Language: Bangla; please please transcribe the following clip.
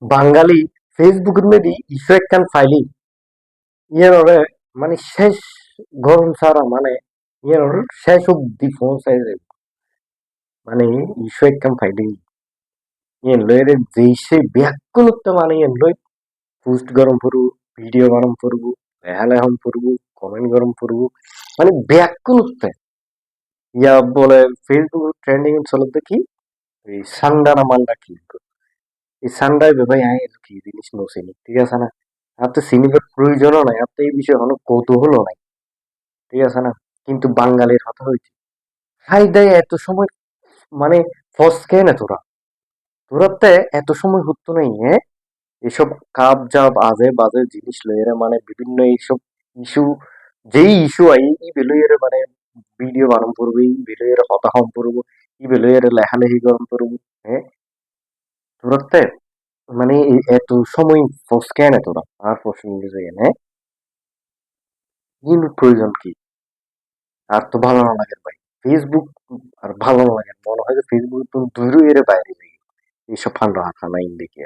বাঙালি ফেসবুকের মেয়েদি ইস্যু একখান ফাইলি ইয়ের ওরে মানে শেষ গরম ছাড়া মানে ইয়ের ওর শেষ অব্দি ফোন সাইজে মানে ইস্যু একখান ফাইলি ইয়েন লয়ের যেই সে ব্যাকুলত্ব মানে ইয়েন লই পোস্ট গরম করবো ভিডিও গরম করবো লেহালেহম করবো কমেন্ট গরম করবো মানে ব্যাকুলত্ব ইয়া বলে ফেসবুক ট্রেন্ডিং চলো দেখি এই সান্ডানা মান্ডা কি এই সান্ডাই ভাই আয় কি জিনিস নছিনি ঠিক আছে না আর তো সিনেমার প্রয়োজনও নাই আর তো এই বিষয়ে কোনো কৌতূহলও নাই ঠিক আছে না কিন্তু বাঙালির কথা হয়েছে হাই দেয় এত সময় মানে ফসকে না তোরা তোরাতে এত সময় হতো নাই হ্যাঁ এসব কাপ জাপ আজে বাজে জিনিস লইরে মানে বিভিন্ন এইসব ইস্যু যেই ইস্যু আই ই বেলইরে মানে ভিডিও বানাম করবো ই বেলইরে হতাহম করবো ই বেলইরে লেখালেখি গরম করবো হ্যাঁ তোরাতে মানে এত সময় ফসকে না তোরা আর প্রশ্ন হ্যাঁ কিন্তু প্রয়োজন কি আর তো ভালো না লাগে ভাই ফেসবুক আর ভালো না লাগে মনে হয় যে ফেসবুক তুমি দূরে এর বাইরে যাই এইসব ফান্ড রাখা নাই দেখি